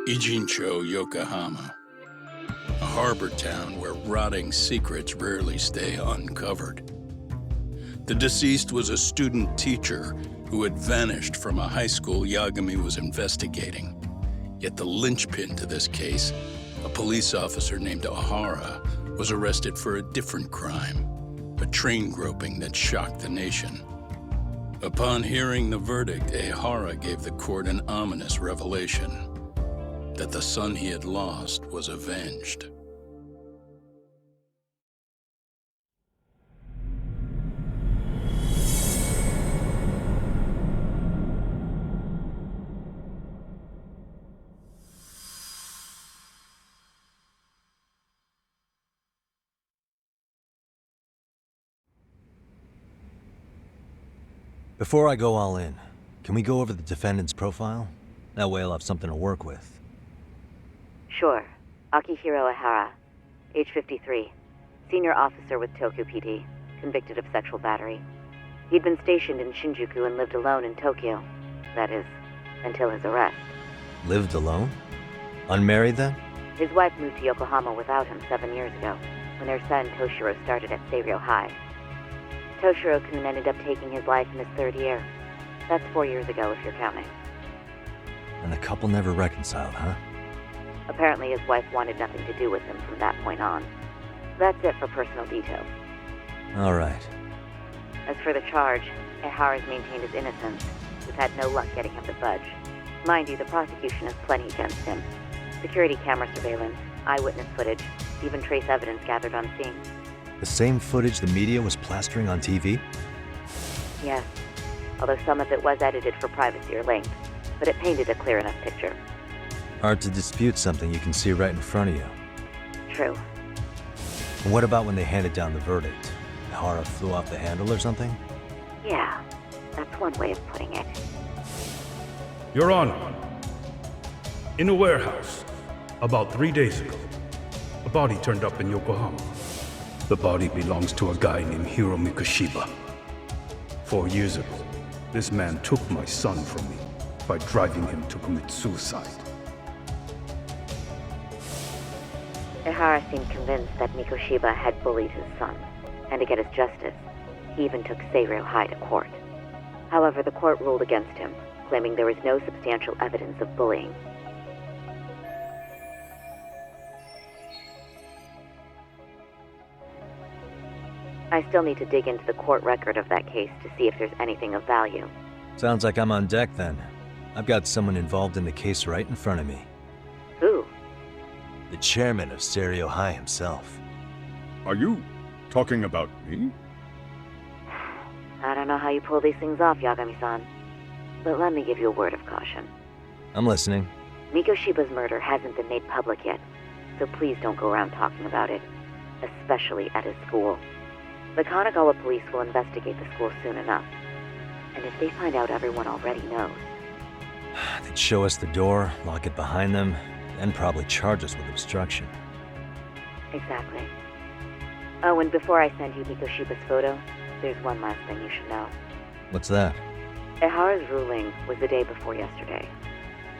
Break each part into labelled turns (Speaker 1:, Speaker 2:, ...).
Speaker 1: Ijincho, Yokohama, a harbor town where rotting secrets rarely stay uncovered. The deceased was a student teacher who had vanished from a high school Yagami was investigating. Yet the linchpin to this case, a police officer named Ohara, was arrested for a different crime, a train groping that shocked the nation. Upon hearing the verdict, Ohara gave the court an ominous revelation that the son he had lost was avenged.
Speaker 2: Before I go all in, can we go over the defendant's profile? That way I'll have something to work with.
Speaker 3: Sure. Akihiro Ihara, age 53, senior officer with Tokyo PD, convicted of sexual battery. He'd been stationed in Shinjuku and lived alone in Tokyo. That is, until his arrest.
Speaker 2: Lived alone? Unmarried then?
Speaker 3: His wife moved to Yokohama without him 7 years ago, when their son Toshiro started at Seiryo High. Toshiro-kun ended up taking his life in his third year. That's 4 years ago, if you're counting.
Speaker 2: And the couple never reconciled, huh?
Speaker 3: Apparently his wife wanted nothing to do with him from that point on. That's it for personal details.
Speaker 2: All right.
Speaker 3: As for the charge, Ihara's maintained his innocence. We've had no luck getting him to budge. Mind you, the prosecution has plenty against him. Security camera surveillance, eyewitness footage, even trace evidence gathered on scene.
Speaker 2: The same footage the media was plastering on TV?
Speaker 3: Yes, although some of it was edited for privacy or length, but it painted a clear enough picture.
Speaker 2: Hard to dispute something you can see right in front of you.
Speaker 3: True.
Speaker 2: And what about when they handed down the verdict? Ihara flew off the handle or something?
Speaker 3: Yeah, that's one way of putting it.
Speaker 4: Your Honor, in a warehouse, about 3 days ago, a body turned up in Yokohama. The body belongs to a guy named Hiro Mikoshiba. 4 years ago, this man took my son from me by driving him to commit suicide.
Speaker 3: Ihara seemed convinced that Mikoshiba had bullied his son, and to get his justice, he even took Seiryo High to court. However, the court ruled against him, claiming there was no substantial evidence of bullying. I still need to dig into the court record of that case to see if there's anything of value.
Speaker 2: Sounds like I'm on deck then. I've got someone involved in the case right in front of me.
Speaker 3: Who?
Speaker 2: The chairman of Seiryo High himself.
Speaker 5: Are you talking about me?
Speaker 3: I don't know how you pull these things off, Yagami-san. But let me give you a word of caution.
Speaker 2: I'm listening.
Speaker 3: Mikoshiba's murder hasn't been made public yet, so please don't go around talking about it, especially at his school. The Kanagawa police will investigate the school soon enough. And if they find out everyone already knows...
Speaker 2: They'd show us the door, lock it behind them, and probably charge us with obstruction.
Speaker 3: Exactly. Oh, and before I send you Mikoshiba's photo, there's one last thing you should know.
Speaker 2: What's that?
Speaker 3: Ihara's ruling was the day before yesterday.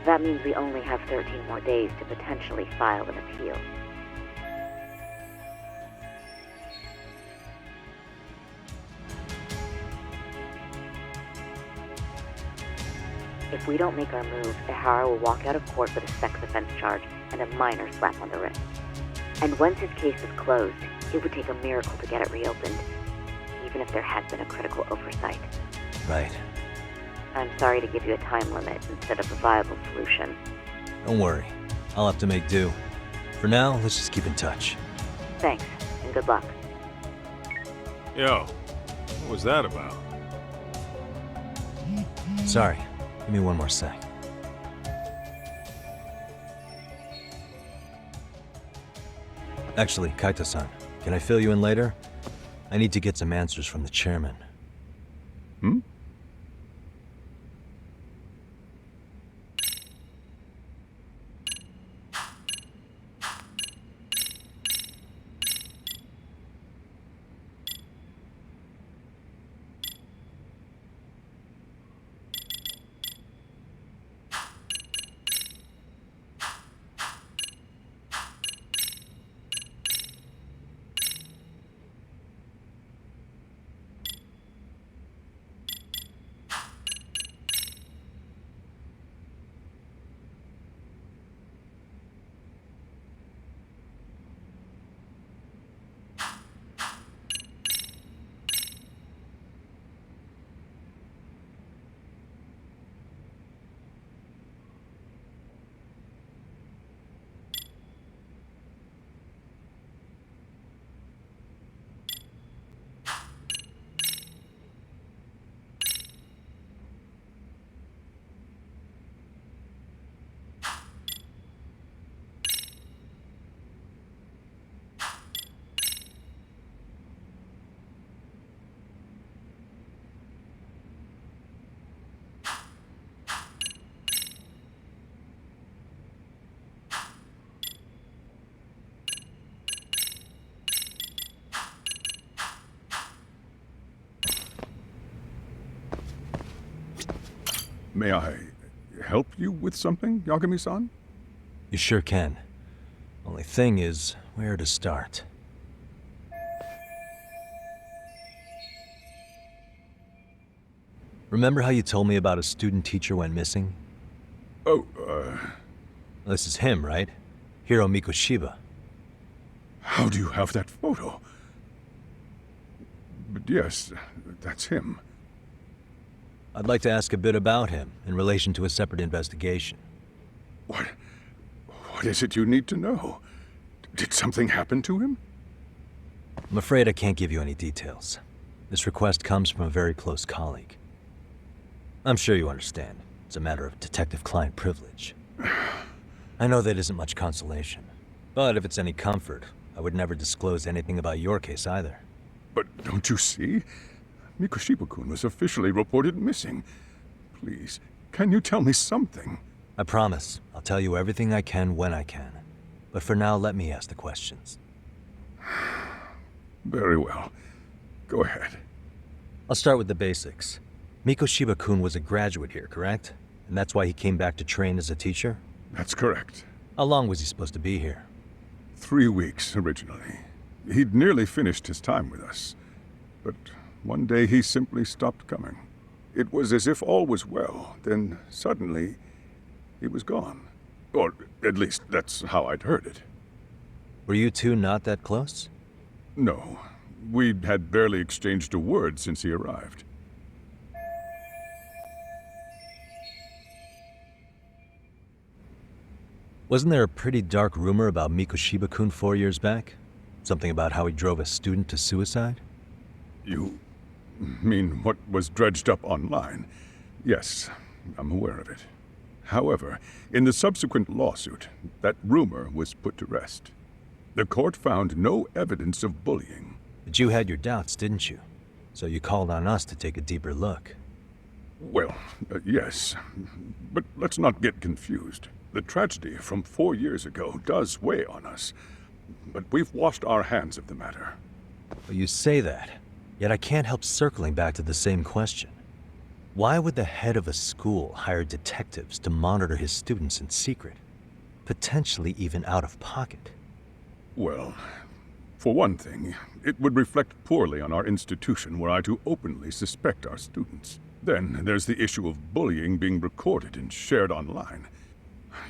Speaker 3: That means we only have 13 more days to potentially file an appeal. If we don't make our move, Ihara will walk out of court with a sex offense charge and a minor slap on the wrist. And once his case is closed, it would take a miracle to get it reopened, even if there had been a critical oversight.
Speaker 2: Right.
Speaker 3: I'm sorry to give you a time limit instead of a viable solution.
Speaker 2: Don't worry. I'll have to make do. For now, let's just keep in touch.
Speaker 3: Thanks, and good luck.
Speaker 5: Yo, what was that about?
Speaker 2: Sorry. Give me one more sec. Actually, Kaito-san, can I fill you in later? I need to get some answers from the chairman.
Speaker 5: Hmm? May I help you with something, Yagami-san?
Speaker 2: You sure can. Only thing is, where to start? Remember how you told me about a student teacher went missing?
Speaker 5: Oh,
Speaker 2: This is him, right? Hiro Mikoshiba.
Speaker 5: how do you have that photo? But yes, that's him.
Speaker 2: I'd like to ask a bit about him in relation to a separate investigation.
Speaker 5: What is it you need to know? Did something happen to him?
Speaker 2: I'm afraid I can't give you any details. This request comes from a very close colleague. I'm sure you understand. It's a matter of detective-client privilege. I know that isn't much consolation, but if it's any comfort, I would never disclose anything about your case either.
Speaker 5: But don't you see? Mikoshiba-kun was officially reported missing. Please, can you tell me something?
Speaker 2: I promise. I'll tell you everything I can when I can. But for now, let me ask the questions.
Speaker 5: Very well. Go ahead.
Speaker 2: I'll start with the basics. Mikoshiba-kun was a graduate here, correct? And that's why he came back to train as a teacher?
Speaker 5: That's correct.
Speaker 2: How long was he supposed to be here?
Speaker 5: 3 weeks, originally. He'd nearly finished his time with us. But one day he simply stopped coming. It was as if all was well, then suddenly he was gone. Or at least that's how I'd heard it.
Speaker 2: Were you two not that close?
Speaker 5: No, we had barely exchanged a word since he arrived.
Speaker 2: Wasn't there a pretty dark rumor about Mikoshiba-kun 4 years back? Something about how he drove a student to suicide?
Speaker 5: You mean what was dredged up online? Yes, I'm aware of it. However, in the subsequent lawsuit, that rumor was put to rest. The court found no evidence of bullying.
Speaker 2: But you had your doubts, didn't you? So you called on us to take a deeper look.
Speaker 5: Well, yes, but let's not get confused. The tragedy from 4 years ago does weigh on us, but we've washed our hands of the matter.
Speaker 2: Well, you say that, yet I can't help circling back to the same question. Why would the head of a school hire detectives to monitor his students in secret, potentially even out of pocket?
Speaker 5: Well, for one thing, it would reflect poorly on our institution were I to openly suspect our students. Then there's the issue of bullying being recorded and shared online.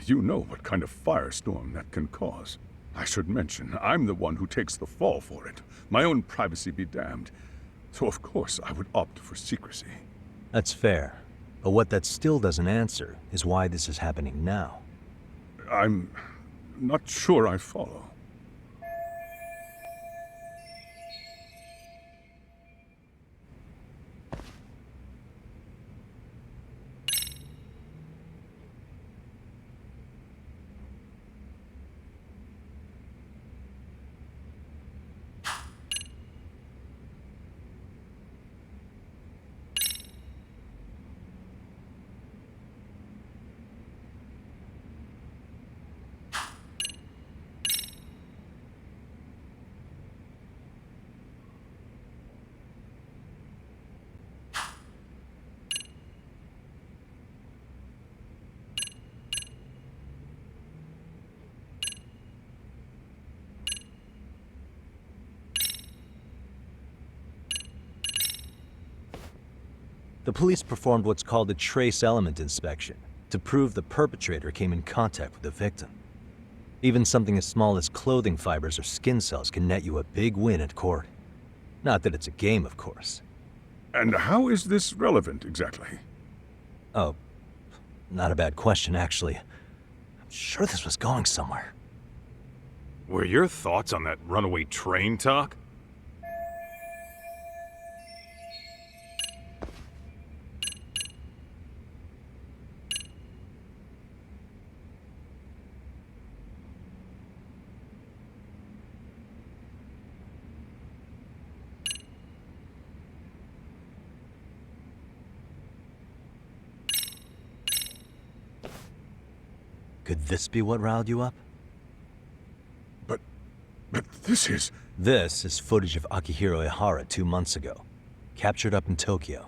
Speaker 5: You know what kind of firestorm that can cause. I should mention, I'm the one who takes the fall for it. My own privacy be damned. So of course I would opt for secrecy.
Speaker 2: That's fair. But what that still doesn't answer is why this is happening now.
Speaker 5: I'm not sure I follow.
Speaker 2: The police performed what's called a trace element inspection to prove the perpetrator came in contact with the victim. Even something as small as clothing fibers or skin cells can net you a big win at court. Not that it's a game, of course.
Speaker 5: And how is this relevant, exactly?
Speaker 2: Oh, not a bad question, actually. I'm sure this was going somewhere.
Speaker 6: Were your thoughts on that runaway train talk?
Speaker 2: Could this be what riled you up?
Speaker 5: But this is...
Speaker 2: This is footage of Akihiro Ihara 2 months ago, captured up in Tokyo.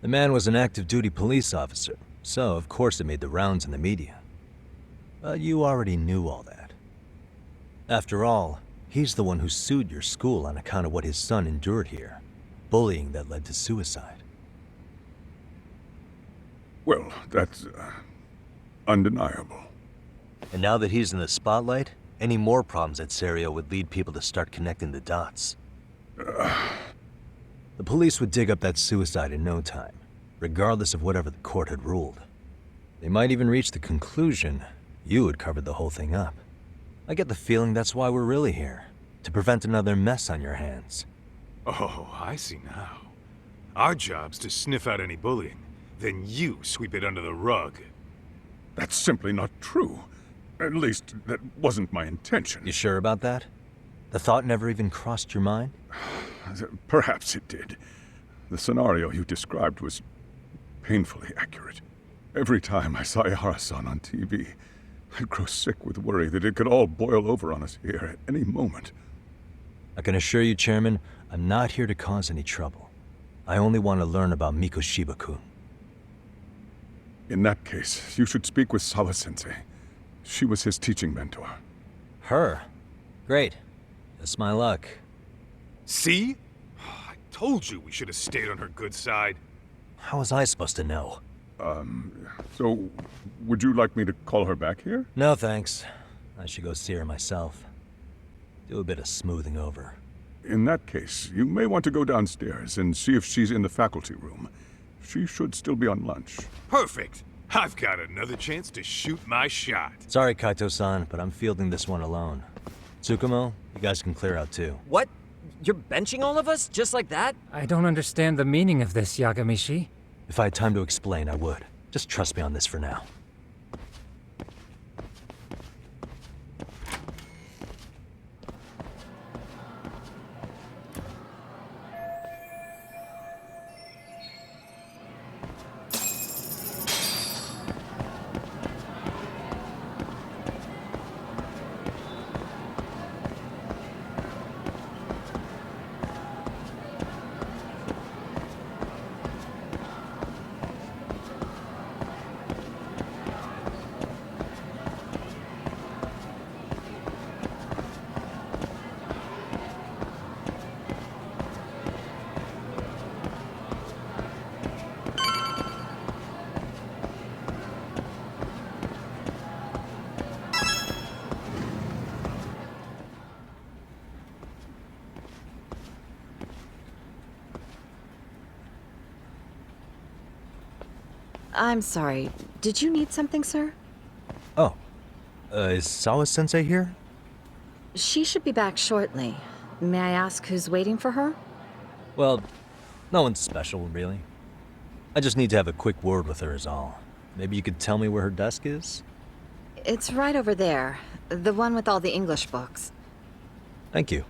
Speaker 2: The man was an active duty police officer, so of course it made the rounds in the media. But you already knew all that. After all, he's the one who sued your school on account of what his son endured here. Bullying that led to suicide.
Speaker 5: Well, that's undeniable.
Speaker 2: And now that he's in the spotlight, any more problems at Serio would lead people to start connecting the dots. The police would dig up that suicide in no time, regardless of whatever the court had ruled. They might even reach the conclusion you had covered the whole thing up. I get the feeling that's why we're really here, to prevent another mess on your hands.
Speaker 6: Oh, I see now. Our job's to sniff out any bullying, then you sweep it under the rug.
Speaker 5: That's simply not true. At least, that wasn't my intention.
Speaker 2: You sure about that? The thought never even crossed your mind?
Speaker 5: Perhaps it did. The scenario you described was painfully accurate. Every time I saw Ihara-san on TV, I'd grow sick with worry that it could all boil over on us here at any moment.
Speaker 2: I can assure you, Chairman, I'm not here to cause any trouble. I only want to learn about Mikoshiba-kun.
Speaker 5: In that case, you should speak with Sawa-sensei. She was his teaching mentor.
Speaker 2: Her? Great. That's my luck.
Speaker 6: See? I told you we should have stayed on her good side.
Speaker 2: How was I supposed to know?
Speaker 5: So, would you like me to call her back here?
Speaker 2: No, thanks. I should go see her myself. Do a bit of smoothing over.
Speaker 5: In that case, you may want to go downstairs and see if she's in the faculty room. She should still be on lunch.
Speaker 6: Perfect. I've got another chance to shoot my shot.
Speaker 2: Sorry, Kaito-san, but I'm fielding this one alone. Tsukumo, you guys can clear out too.
Speaker 7: What? You're benching all of us? Just like that?
Speaker 8: I don't understand the meaning of this, Yagami-shi.
Speaker 2: If I had time to explain, I would. Just trust me on this for now.
Speaker 9: I'm sorry. Did you need something, sir?
Speaker 2: Oh. Is Sawa-sensei here?
Speaker 9: She should be back shortly. May I ask who's waiting for her?
Speaker 2: Well, no one's special, really. I just need to have a quick word with her is all. Maybe you could tell me where her desk is?
Speaker 9: It's right over there. The one with all the English books.
Speaker 2: Thank you.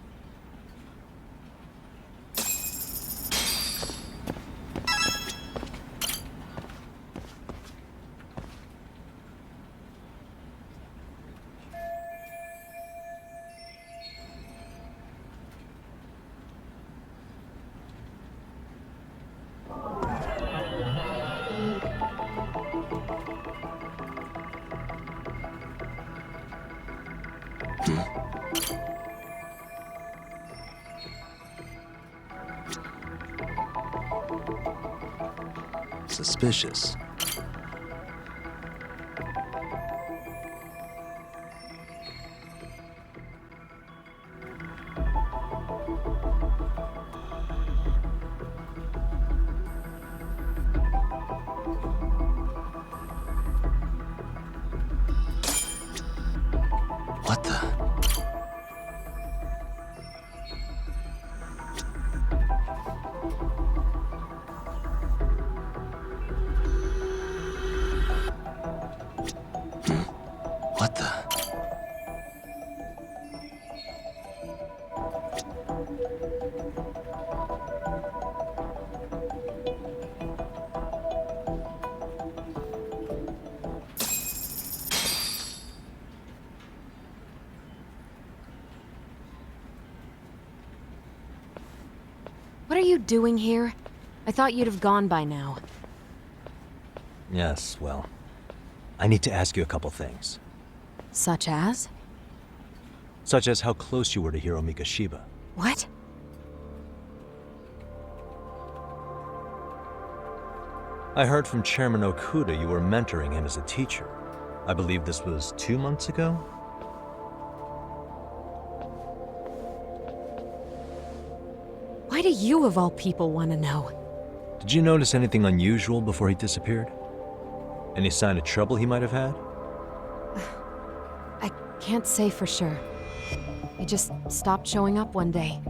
Speaker 2: Suspicious. What the? What the?
Speaker 9: What are you doing here?
Speaker 10: I thought you'd have gone by now.
Speaker 2: Yes, well, I need to ask you a couple things.
Speaker 10: Such as?
Speaker 2: Such as how close you were to Hiro Mikoshiba.
Speaker 10: What?
Speaker 2: I heard from Chairman Okuda you were mentoring him as a teacher. I believe this was 2 months ago?
Speaker 10: Why do you, of all people, want to know?
Speaker 2: Did you notice anything unusual before he disappeared? Any sign of trouble he might have had?
Speaker 10: I can't say for sure. He just stopped showing up one day.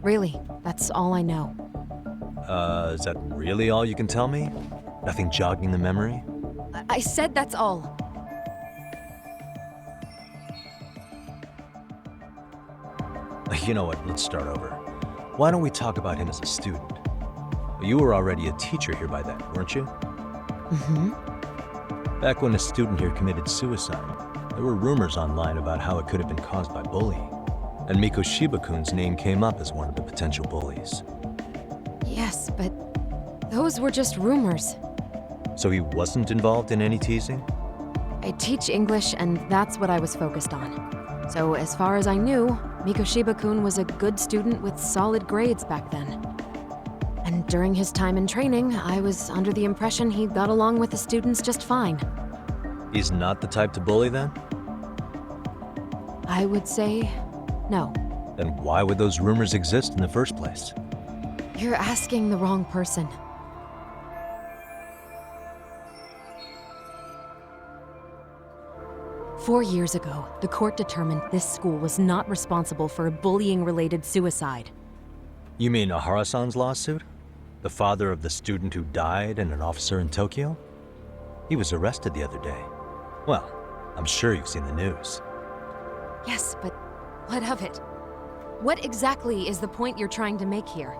Speaker 10: Really, that's all I know.
Speaker 2: Is that really all you can tell me? Nothing jogging the memory?
Speaker 10: I said that's all.
Speaker 2: You know what, let's start over. Why don't we talk about him as a student? You were already a teacher here by then, weren't you?
Speaker 10: Mm-hmm.
Speaker 2: Back when a student here committed suicide, there were rumors online about how it could have been caused by bullying. And Mikoshiba-kun's name came up as one of the potential bullies.
Speaker 10: Yes, but those were just rumors.
Speaker 2: So he wasn't involved in any teasing?
Speaker 10: I teach English, and that's what I was focused on. So as far as I knew, Mikoshiba-kun was a good student with solid grades back then. And during his time in training, I was under the impression he got along with the students just fine.
Speaker 2: He's not the type to bully then?
Speaker 10: I would say no.
Speaker 2: Then why would those rumors exist in the first place?
Speaker 10: You're asking the wrong person. Four years ago, the court determined this school was not responsible for a bullying-related suicide.
Speaker 2: You mean Ahara-san's lawsuit? The father of the student who died and an officer in Tokyo? He was arrested the other day. Well, I'm sure you've seen the news.
Speaker 10: Yes, but what of it? What exactly is the point you're trying to make here?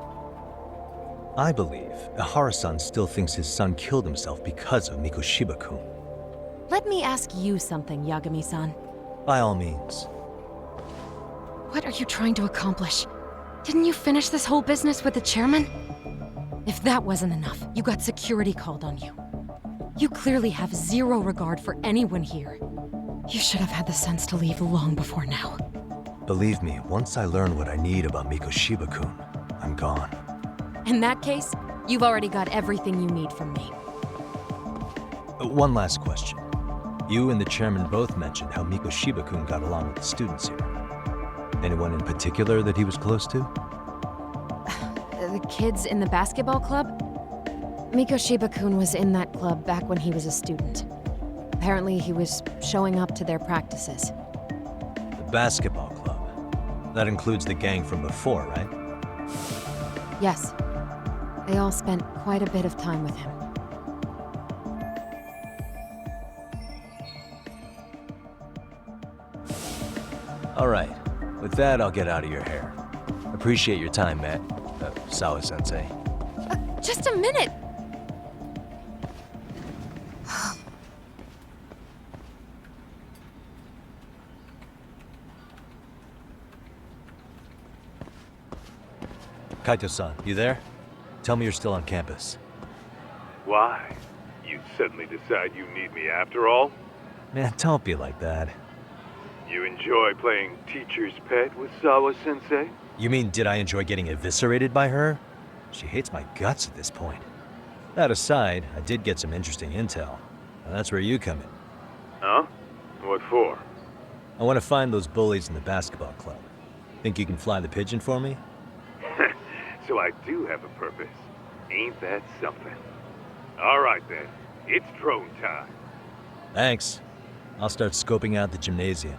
Speaker 2: I believe Ahara-san still thinks his son killed himself because of Mikoshiba-kun.
Speaker 10: Let me ask you something, Yagami-san.
Speaker 2: By all means.
Speaker 10: What are you trying to accomplish? Didn't you finish this whole business with the chairman? If that wasn't enough, you got security called on you. You clearly have zero regard for anyone here. You should have had the sense to leave long before now.
Speaker 2: Believe me, once I learn what I need about Mikoshiba-kun, I'm gone.
Speaker 10: In that case, you've already got everything you need from me.
Speaker 2: One last question. You and the chairman both mentioned how Mikoshiba-kun got along with the students here. Anyone in particular that he was close to?
Speaker 10: The kids in the basketball club? Mikoshiba-kun was in that club back when he was a student. Apparently he was showing up to their practices.
Speaker 2: The basketball club. That includes the gang from before, right?
Speaker 10: Yes. They all spent quite a bit of time with him.
Speaker 2: All right. With that, I'll get out of your hair. Appreciate your time, Matt. Sawa-sensei.
Speaker 10: Just a minute!
Speaker 2: Kaito-san, you there? Tell me you're still on campus.
Speaker 6: Why? You suddenly decide you need me after all?
Speaker 2: Man, don't be like that.
Speaker 6: You enjoy playing teacher's pet with Sawa-sensei?
Speaker 2: You mean, did I enjoy getting eviscerated by her? She hates my guts at this point. That aside, I did get some interesting intel. And that's where you come in.
Speaker 6: Huh? What for?
Speaker 2: I want to find those bullies in the basketball club. Think you can fly the pigeon for me?
Speaker 6: So I do have a purpose. Ain't that something? All right then, it's drone time.
Speaker 2: Thanks. I'll start scoping out the gymnasium.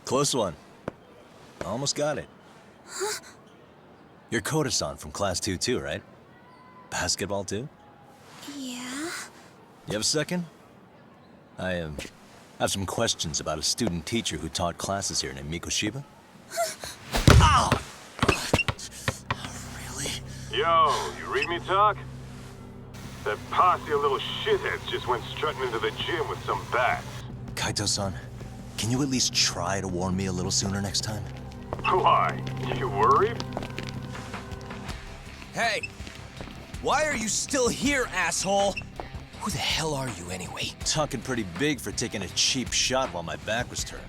Speaker 2: Close one. Almost got it.
Speaker 9: Huh?
Speaker 2: You're Koda-san from Class 2 too, right? Basketball too?
Speaker 9: Yeah?
Speaker 2: You have a second? I have some questions about a student teacher who taught classes here named Mikoshiba. Ow! Really?
Speaker 6: Yo, you read me talk? That posse of little shitheads just went strutting into the gym with some bats.
Speaker 2: Kaito-san, can you at least try to warn me a little sooner next time?
Speaker 6: Why? You worried?
Speaker 7: Hey! Why are you still here, asshole? Who the hell are you anyway?
Speaker 2: Talking pretty big for taking a cheap shot while my back was turned.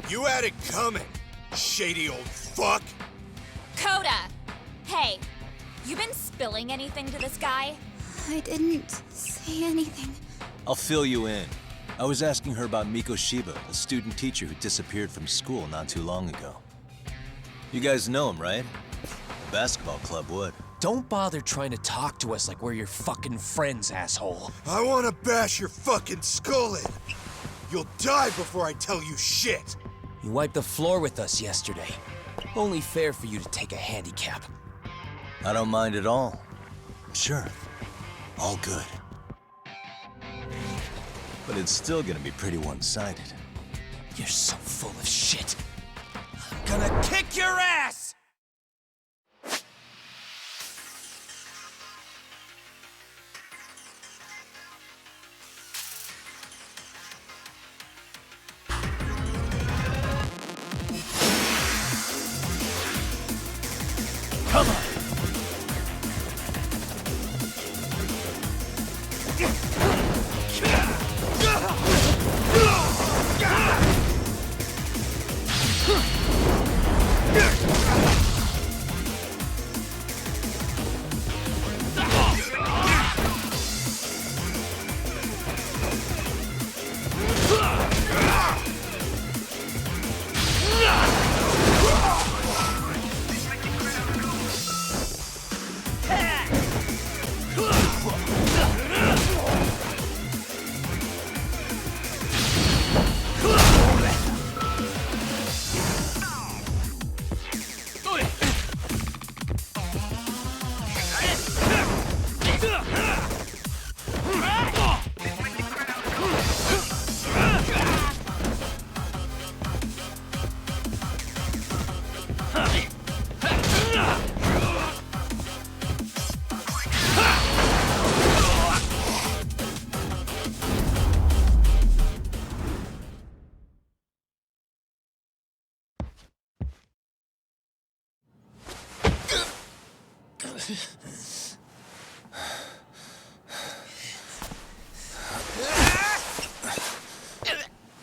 Speaker 11: You had it coming, shady old fuck!
Speaker 12: Coda! Hey, you been spilling anything to this guy?
Speaker 9: I didn't say anything.
Speaker 2: I'll fill you in. I was asking her about Mikoshiba, a student teacher who disappeared from school not too long ago. You guys know him, right? The basketball club would.
Speaker 7: Don't bother trying to talk to us like we're your fucking friends, asshole.
Speaker 11: I wanna bash your fucking skull in. You'll die before I tell you shit.
Speaker 7: You wiped the floor with us yesterday. Only fair for you to take a handicap.
Speaker 2: I don't mind at all. Sure. All good. But it's still gonna be pretty one-sided.
Speaker 7: You're so full of shit. I'm gonna kick your ass!
Speaker 2: Come on!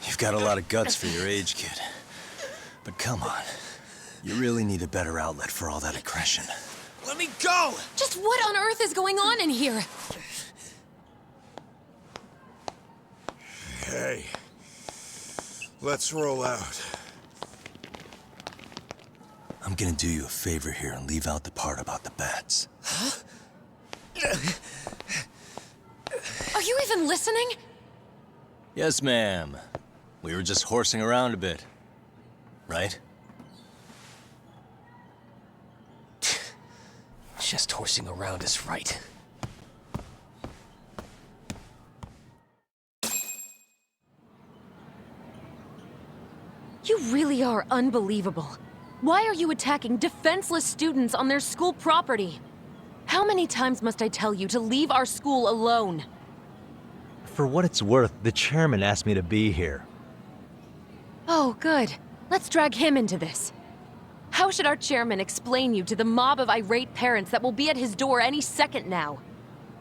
Speaker 2: You've got a lot of guts for your age, kid. But come on. You really need a better outlet for all that aggression.
Speaker 7: Let me go!
Speaker 10: Just what on earth is going on in here?
Speaker 11: Hey, let's roll out.
Speaker 2: I'm gonna do you a favor here and leave out the part about the bats.
Speaker 10: Huh? Are you even listening?
Speaker 2: Yes, ma'am. We were just horsing around a bit. Right?
Speaker 7: Just horsing around is right.
Speaker 10: You really are unbelievable. Why are you attacking defenseless students on their school property? How many times must I tell you to leave our school alone?
Speaker 2: For what it's worth, the chairman asked me to be here.
Speaker 10: Oh, good. Let's drag him into this. How should our chairman explain you to the mob of irate parents that will be at his door any second now?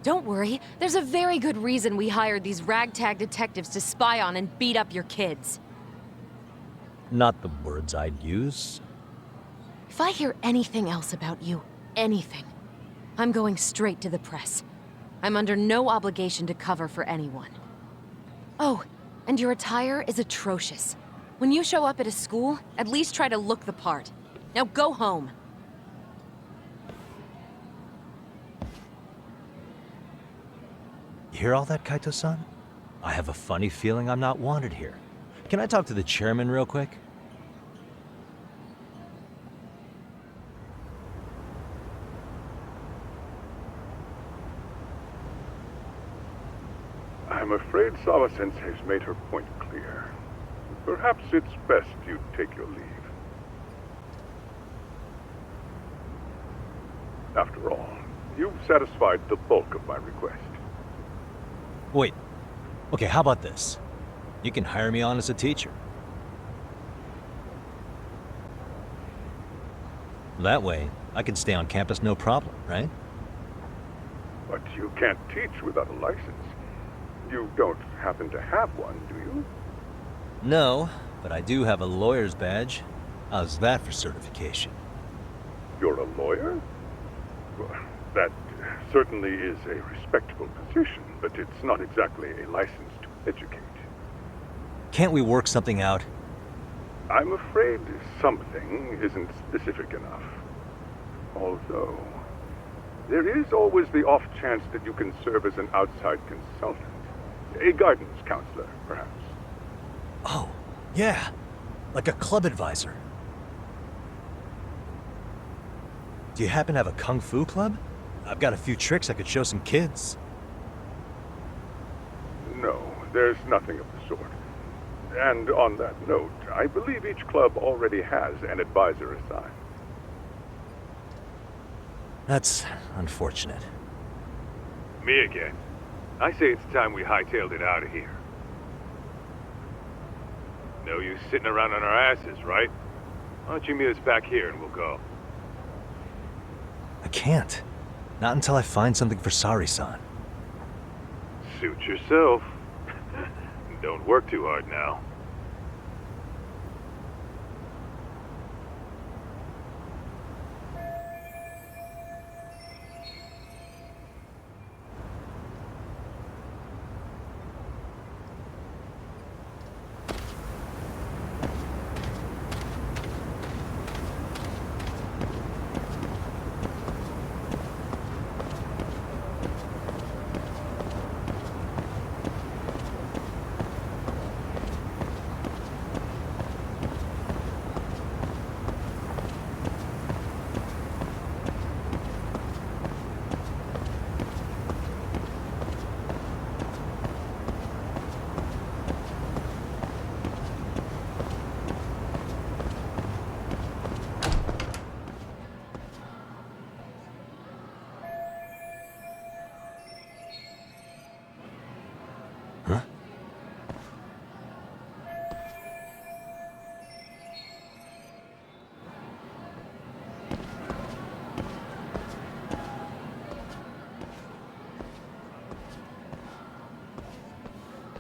Speaker 10: Don't worry, there's a very good reason we hired these ragtag detectives to spy on and beat up your kids.
Speaker 2: Not the words I'd use.
Speaker 10: If I hear anything else about you, anything, I'm going straight to the press. I'm under no obligation to cover for anyone. Oh, and your attire is atrocious. When you show up at a school, at least try to look the part. Now go home.
Speaker 2: You hear all that, Kaito-san? I have a funny feeling I'm not wanted here. Can I talk to the chairman real quick?
Speaker 5: I'm afraid Sawa-sensei's made her point clear. Perhaps it's best you take your leave. After all, you've satisfied the bulk of my request.
Speaker 2: Wait. Okay, how about this? You can hire me on as a teacher. That way, I can stay on campus no problem, right?
Speaker 5: But you can't teach without a license. You don't happen to have one, do you?
Speaker 2: No, but I do have a lawyer's badge. How's that for certification?
Speaker 5: You're a lawyer? Well, that certainly is a respectable position, but it's not exactly a license to educate.
Speaker 2: Can't we work something out?
Speaker 5: I'm afraid something isn't specific enough. Although, there is always the off chance that you can serve as an outside consultant. A guidance counselor, perhaps.
Speaker 2: Oh, yeah. Like a club advisor. Do you happen to have a kung fu club? I've got a few tricks I could show some kids.
Speaker 5: No, there's nothing of the sort. And on that note, I believe each club already has an advisor assigned.
Speaker 2: That's unfortunate.
Speaker 6: Me again. I say it's time we hightailed it out of here. No use sitting around on our asses, right? Why don't you meet us back here and we'll go?
Speaker 2: I can't. Not until I find something for Sari-san.
Speaker 6: Suit yourself. Don't work too hard now.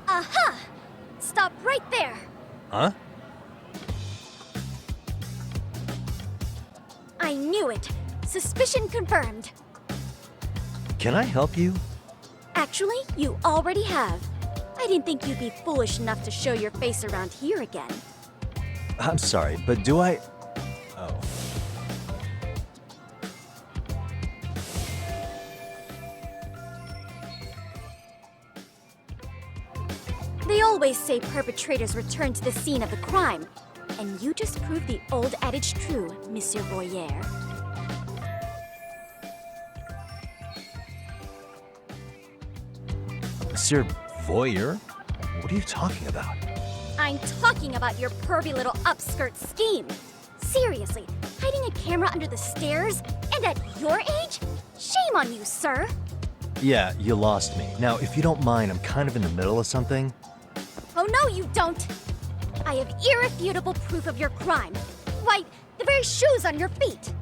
Speaker 12: Aha! Stop right there!
Speaker 2: Huh?
Speaker 12: I knew it! Suspicion confirmed.
Speaker 2: Can I help you?
Speaker 12: Actually, you already have. I didn't think you'd be foolish enough to show your face around here again.
Speaker 2: I'm sorry, but do I... Oh.
Speaker 12: They always say perpetrators return to the scene of the crime. And you just proved the old adage true, Monsieur Boyer.
Speaker 2: Monsieur Voyeur? What are you talking about?
Speaker 12: I'm talking about your pervy little upskirt scheme. Seriously, hiding a camera under the stairs? And at your age? Shame on you, sir.
Speaker 2: Yeah, you lost me. Now, if you don't mind, I'm kind of in the middle of something.
Speaker 12: Oh, no, you don't. I have irrefutable proof of your crime. Why, the very shoes on your feet.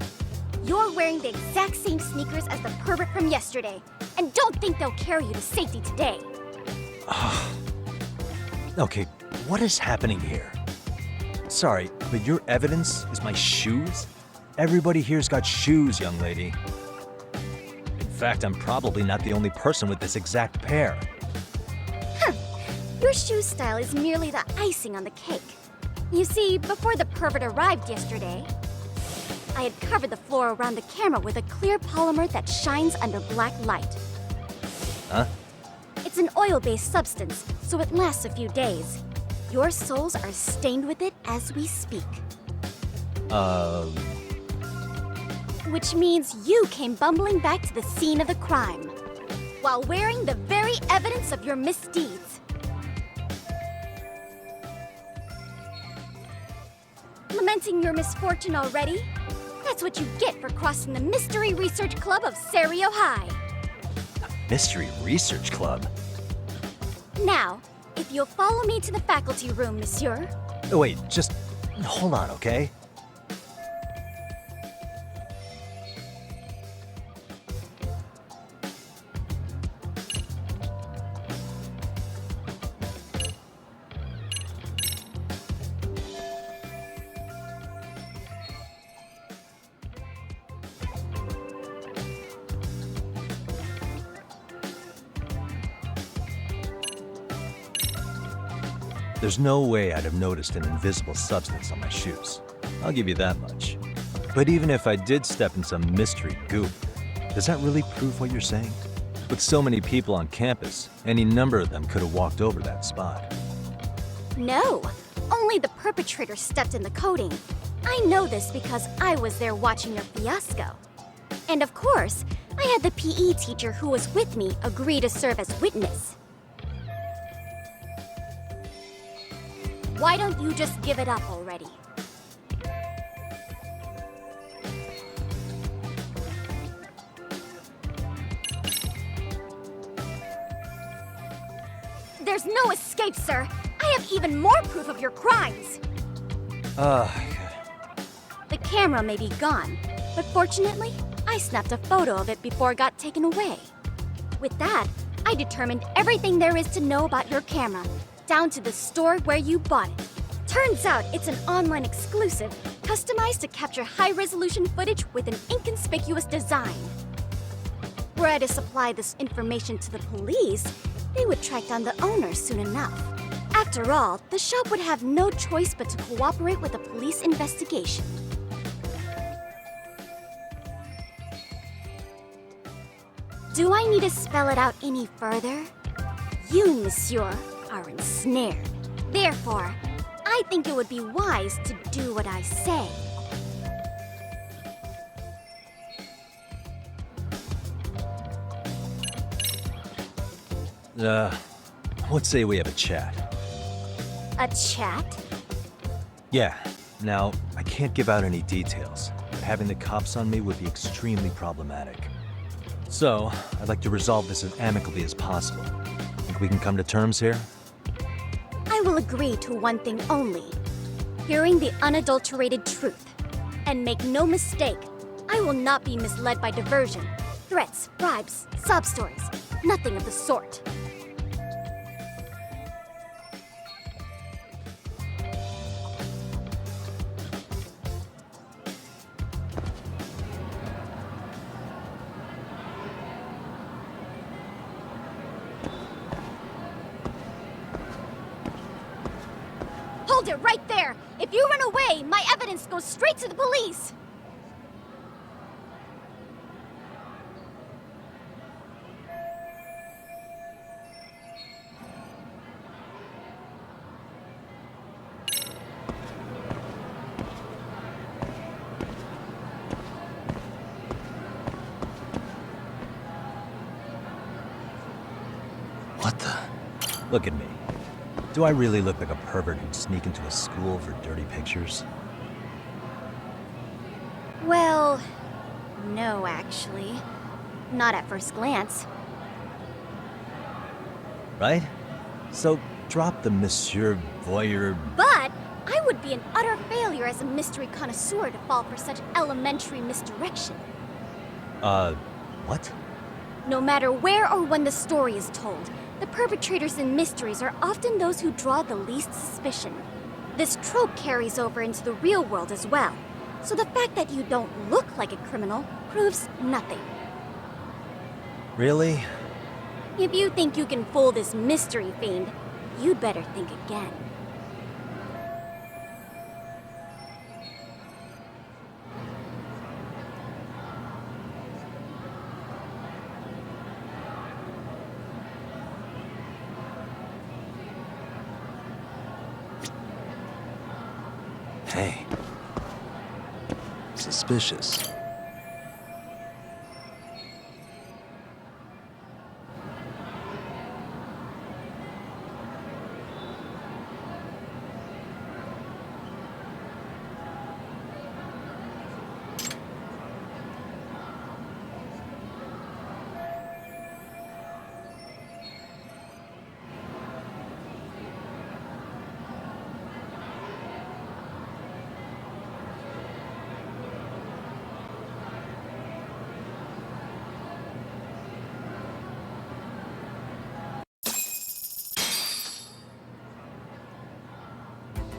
Speaker 12: You're wearing the exact same sneakers as the pervert from yesterday. And don't think they'll carry you to safety today.
Speaker 2: Okay, what is happening here? Sorry, but your evidence is my shoes? Everybody here's got shoes, young lady. In fact, I'm probably not the only person with this exact pair.
Speaker 12: Your shoe style is merely the icing on the cake. You see, before the pervert arrived yesterday, I had covered the floor around the camera with a clear polymer that shines under black light.
Speaker 2: Huh?
Speaker 12: It's an oil-based substance, so it lasts a few days. Your soles are stained with it as we speak. Which means you came bumbling back to the scene of the crime, while wearing the very evidence of your misdeeds. Lamenting your misfortune already? That's what you get for crossing the Mystery Research Club of Serio High.
Speaker 2: Mystery Research Club?
Speaker 12: Now, if you'll follow me to the faculty room, monsieur.
Speaker 2: Oh, wait, just hold on, okay? There's no way I'd have noticed an invisible substance on my shoes. I'll give you that much. But even if I did step in some mystery goop, does that really prove what you're saying? With so many people on campus, any number of them could have walked over that spot.
Speaker 12: No, only the perpetrator stepped in the coating. I know this because I was there watching your fiasco. And of course, I had the PE teacher who was with me agree to serve as witness. Why don't you just give it up already? There's no escape, sir. I have even more proof of your crimes. The camera may be gone, but fortunately, I snapped a photo of it before it got taken away. With that, I determined everything there is to know about your camera, down to the store where you bought it. Turns out it's an online exclusive, customized to capture high-resolution footage with an inconspicuous design. Were I to supply this information to the police, they would track down the owner soon enough. After all, the shop would have no choice but to cooperate with the police investigation. Do I need to spell it out any further? You, monsieur, are ensnared. Therefore, I think it would be wise to do what I say.
Speaker 2: Let's say we have a chat.
Speaker 12: A chat?
Speaker 2: Yeah. Now, I can't give out any details, but having the cops on me would be extremely problematic. So, I'd like to resolve this as amicably as possible. Think we can come to terms here?
Speaker 12: I will agree to one thing only. Hearing the unadulterated truth. And make no mistake, I will not be misled by diversion, threats, bribes, sob stories. Nothing of the sort. Hold it right there! If you run away, my evidence goes straight to the police!
Speaker 2: What the? Look at me. Do I really look like a pervert who'd sneak into a school for dirty pictures?
Speaker 12: Well, no, actually. Not at first glance.
Speaker 2: Right? So, drop the Monsieur Voyeur...
Speaker 12: But I would be an utter failure as a mystery connoisseur to fall for such elementary misdirection.
Speaker 2: What?
Speaker 12: No matter where or when the story is told, the perpetrators in mysteries are often those who draw the least suspicion. This trope carries over into the real world as well, so the fact that you don't look like a criminal proves nothing.
Speaker 2: Really?
Speaker 12: If you think you can fool this mystery fiend, you'd better think again.
Speaker 2: Hey. Suspicious.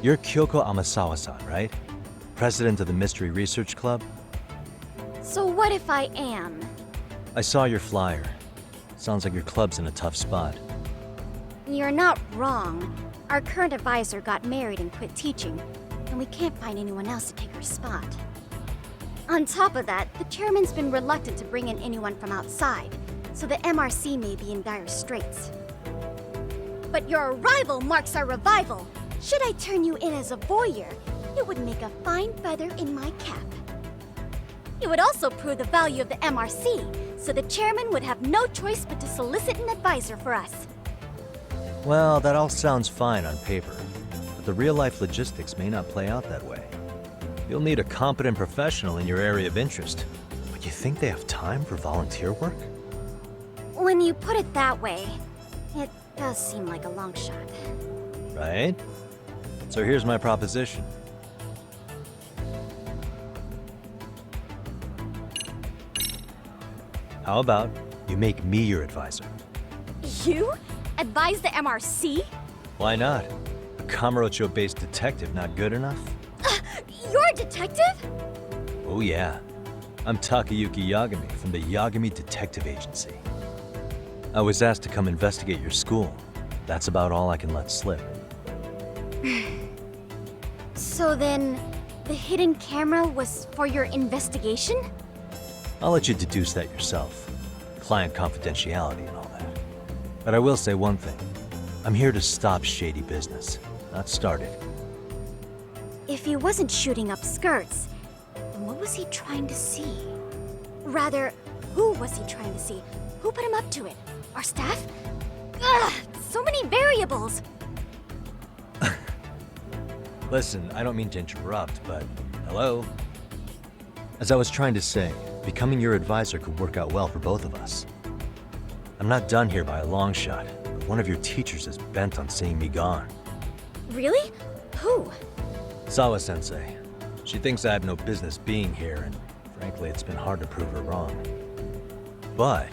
Speaker 2: You're Kyoko Amasawa-san, right? President of the Mystery Research Club?
Speaker 12: So what if I am?
Speaker 2: I saw your flyer. Sounds like your club's in a tough spot.
Speaker 12: You're not wrong. Our current advisor got married and quit teaching, and we can't find anyone else to take her spot. On top of that, the chairman's been reluctant to bring in anyone from outside, so the MRC may be in dire straits. But your arrival marks our revival. Should I turn you in as a voyeur, it would make a fine feather in my cap. It would also prove the value of the MRC, so the chairman would have no choice but to solicit an advisor for us.
Speaker 2: Well, that all sounds fine on paper, but the real-life logistics may not play out that way. You'll need a competent professional in your area of interest, but you think they have time for volunteer work?
Speaker 12: When you put it that way, it does seem like a long shot.
Speaker 2: Right? So here's my proposition. How about you make me your advisor?
Speaker 12: You? Advise the MRC?
Speaker 2: Why not? A Kamurocho-based detective not good enough?
Speaker 12: You're a detective?
Speaker 2: Oh yeah. I'm Takayuki Yagami from the Yagami Detective Agency. I was asked to come investigate your school. That's about all I can let slip.
Speaker 12: So then, the hidden camera was for your investigation?
Speaker 2: I'll let you deduce that yourself. Client confidentiality and all that. But I will say one thing. I'm here to stop shady business, not start it.
Speaker 12: If he wasn't shooting up skirts, then what was he trying to see? Rather, who was he trying to see? Who put him up to it? Our staff? Ugh, so many variables!
Speaker 2: Listen, I don't mean to interrupt, but hello? As I was trying to say, becoming your advisor could work out well for both of us. I'm not done here by a long shot, but one of your teachers is bent on seeing me gone.
Speaker 12: Really? Who?
Speaker 2: Sawa-sensei. She thinks I have no business being here, and frankly, it's been hard to prove her wrong. But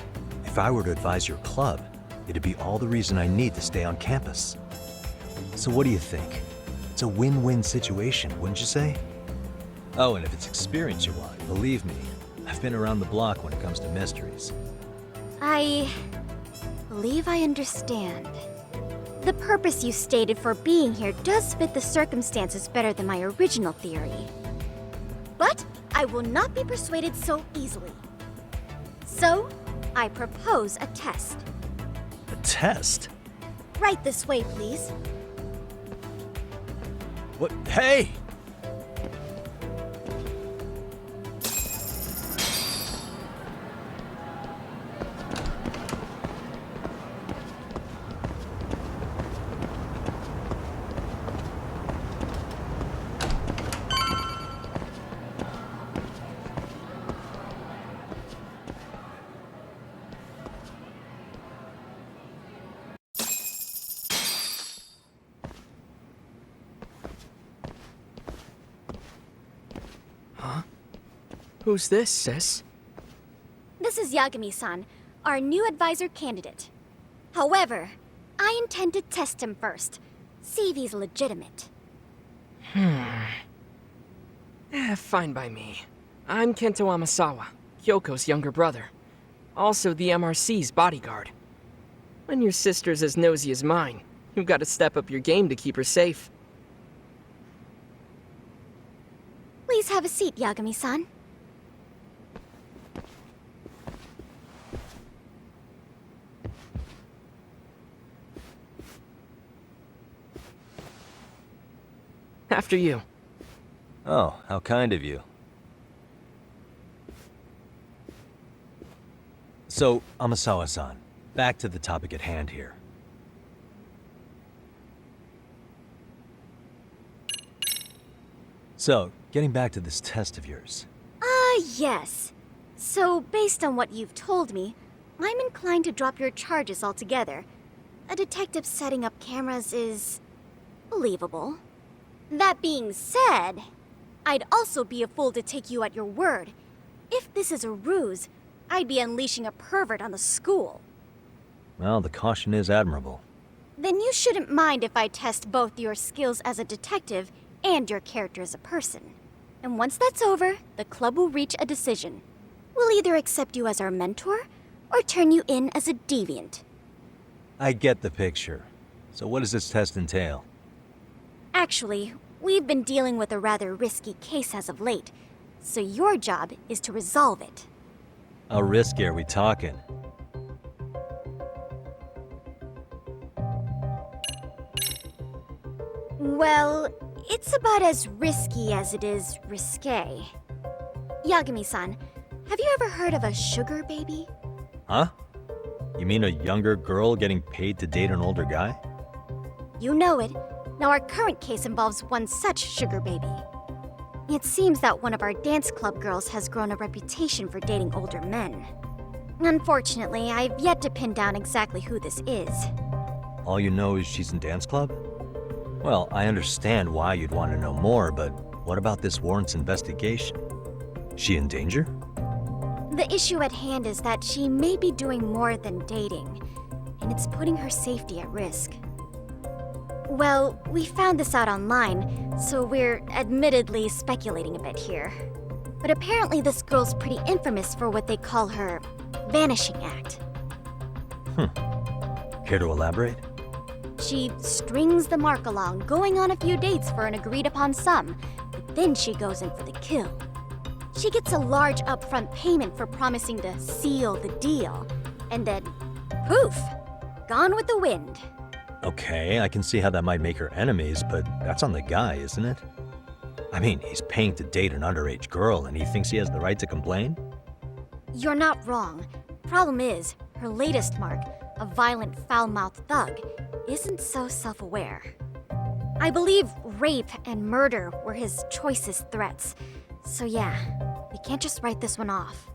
Speaker 2: if I were to advise your club, it'd be all the reason I need to stay on campus. So what do you think? It's a win-win situation, wouldn't you say? Oh, and if it's experience you want, believe me, I've been around the block when it comes to mysteries.
Speaker 12: I believe I understand. The purpose you stated for being here does fit the circumstances better than my original theory. But I will not be persuaded so easily. So, I propose a test.
Speaker 2: A test?
Speaker 12: Right this way, please.
Speaker 2: What? Hey!
Speaker 13: Who's this, sis?
Speaker 12: This is Yagami-san, our new advisor candidate. However, I intend to test him first. See if he's legitimate.
Speaker 13: Fine by me. I'm Kento Amasawa, Kyoko's younger brother. Also the MRC's bodyguard. When your sister's as nosy as mine, you've got to step up your game to keep her safe.
Speaker 12: Please have a seat, Yagami-san.
Speaker 13: After you.
Speaker 2: Oh, how kind of you. So, Amasawa-san, back to the topic at hand here. So, getting back to this test of yours.
Speaker 12: Yes. So, based on what you've told me, I'm inclined to drop your charges altogether. A detective setting up cameras is believable. That being said, I'd also be a fool to take you at your word. If this is a ruse, I'd be unleashing a pervert on the school.
Speaker 2: Well, the caution is admirable.
Speaker 12: Then you shouldn't mind if I test both your skills as a detective and your character as a person. And once that's over, the club will reach a decision. We'll either accept you as our mentor, or turn you in as a deviant.
Speaker 2: I get the picture. So what does this test entail?
Speaker 12: Actually, we've been dealing with a rather risky case as of late, so your job is to resolve it.
Speaker 2: How risky are we talking?
Speaker 12: Well, it's about as risky as it is risque. Yagami-san, have you ever heard of a sugar baby?
Speaker 2: Huh? You mean a younger girl getting paid to date an older guy?
Speaker 12: You know it. Now our current case involves one such sugar baby. It seems that one of our dance club girls has grown a reputation for dating older men. Unfortunately, I've yet to pin down exactly who this is.
Speaker 2: All you know is she's in dance club? Well, I understand why you'd want to know more, but what about this warrants investigation? She in danger?
Speaker 12: The issue at hand is that she may be doing more than dating, and it's putting her safety at risk. Well, we found this out online, so we're admittedly speculating a bit here. But apparently this girl's pretty infamous for what they call her vanishing act.
Speaker 2: Care to elaborate?
Speaker 12: She strings the mark along, going on a few dates for an agreed-upon sum, but then she goes in for the kill. She gets a large upfront payment for promising to seal the deal, and then, poof, gone with the wind.
Speaker 2: Okay, I can see how that might make her enemies, but that's on the guy, isn't it? I mean, he's paying to date an underage girl, and he thinks he has the right to complain?
Speaker 12: You're not wrong. Problem is, her latest mark, a violent, foul-mouthed thug, isn't so self-aware. I believe rape and murder were his choicest threats. So yeah, we can't just write this one off.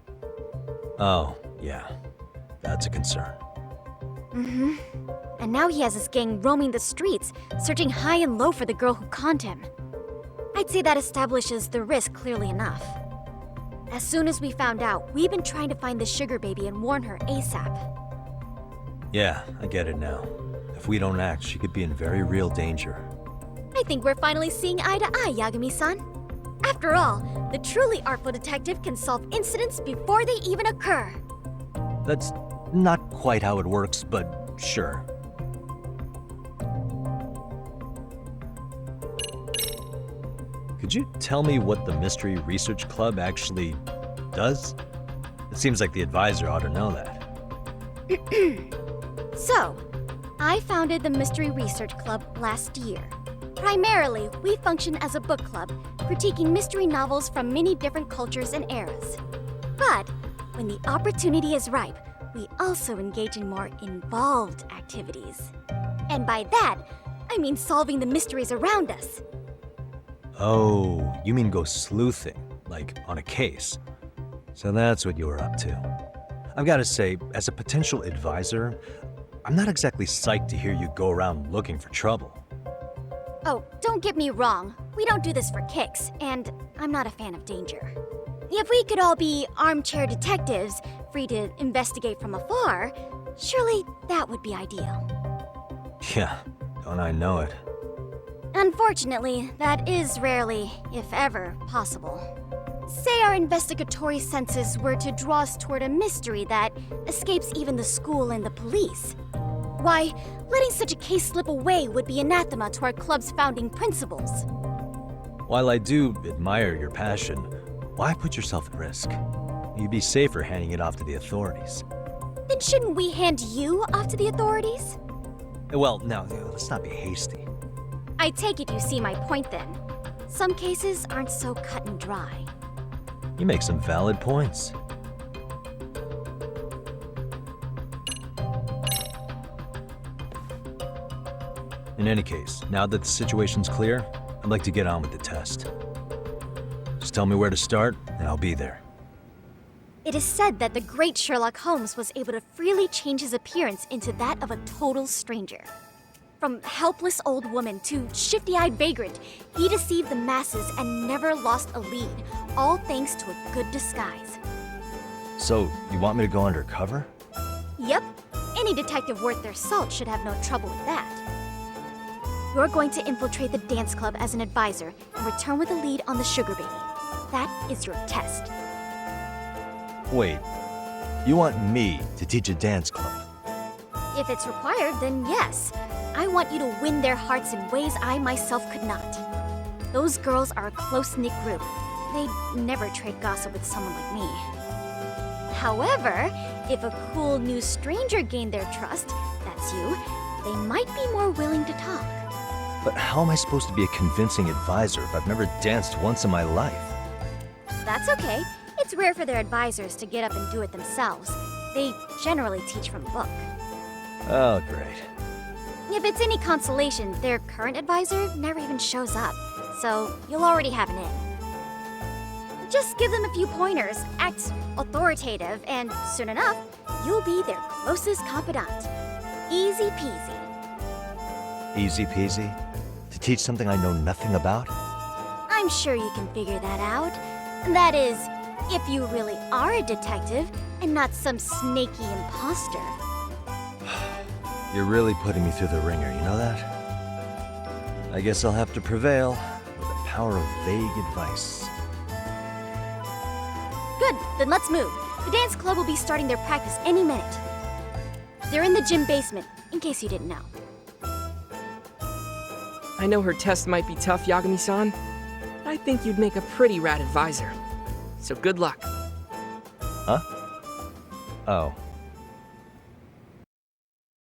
Speaker 2: Oh, yeah. That's a concern.
Speaker 12: Mm-hmm. And now he has his gang roaming the streets, searching high and low for the girl who conned him. I'd say that establishes the risk clearly enough. As soon as we found out, we've been trying to find the sugar baby and warn her ASAP.
Speaker 2: Yeah, I get it now. If we don't act, she could be in very real danger.
Speaker 12: I think we're finally seeing eye to eye, Yagami-san. After all, the truly artful detective can solve incidents before they even occur.
Speaker 2: That's not quite how it works, but sure. Could you tell me what the Mystery Research Club actually does? It seems like the advisor ought to know that.
Speaker 12: So, I founded the Mystery Research Club last year. Primarily, we function as a book club, critiquing mystery novels from many different cultures and eras. But when the opportunity is ripe, we also engage in more involved activities. And by that, I mean solving the mysteries around us.
Speaker 2: Oh, you mean go sleuthing, like on a case. So that's what you were up to. I've got to say, as a potential advisor, I'm not exactly psyched to hear you go around looking for trouble.
Speaker 12: Oh, don't get me wrong. We don't do this for kicks, and I'm not a fan of danger. If we could all be armchair detectives, free to investigate from afar, surely that would be ideal.
Speaker 2: Yeah, don't I know it.
Speaker 12: Unfortunately, that is rarely, if ever, possible. Say our investigatory senses were to draw us toward a mystery that escapes even the school and the police. Why, letting such a case slip away would be anathema to our club's founding principles.
Speaker 2: While I do admire your passion, why put yourself at risk? You'd be safer handing it off to the authorities.
Speaker 12: Then shouldn't we hand you off to the authorities?
Speaker 2: Well, now, let's not be hasty.
Speaker 12: I take it you see my point then. Some cases aren't so cut and dry.
Speaker 2: You make some valid points. In any case, now that the situation's clear, I'd like to get on with the test. Just tell me where to start, and I'll be there.
Speaker 12: It is said that the great Sherlock Holmes was able to freely change his appearance into that of a total stranger. From helpless old woman to shifty-eyed vagrant, he deceived the masses and never lost a lead, all thanks to a good disguise.
Speaker 2: So, you want me to go undercover?
Speaker 12: Yep, Any detective worth their salt should have no trouble with that. You're going to infiltrate the dance club as an advisor and return with a lead on the sugar baby. That is your test.
Speaker 2: Wait, you want me to teach a dance club?
Speaker 12: If it's required, then yes. I want you to win their hearts in ways I myself could not. Those girls are a close-knit group. They'd never trade gossip with someone like me. However, if a cool new stranger gained their trust, that's you, they might be more willing to talk.
Speaker 2: But how am I supposed to be a convincing advisor if I've never danced once in my life?
Speaker 12: That's okay. It's rare for their advisors to get up and do it themselves. They generally teach from a book.
Speaker 2: Oh, great.
Speaker 12: If it's any consolation, their current advisor never even shows up, so you'll already have an in. Just give them a few pointers, act authoritative, and soon enough, you'll be their closest confidant. Easy peasy.
Speaker 2: Easy peasy? To teach something I know nothing about?
Speaker 12: I'm sure you can figure that out. That is, if you really are a detective and not some snaky imposter.
Speaker 2: You're really putting me through the ringer, you know that? I guess I'll have to prevail with the power of vague advice.
Speaker 12: Good, then let's move. The dance club will be starting their practice any minute. They're in the gym basement, in case you didn't know.
Speaker 13: I know her test might be tough, Yagami-san, but I think you'd make a pretty rad advisor. So good luck.
Speaker 2: Huh? Oh.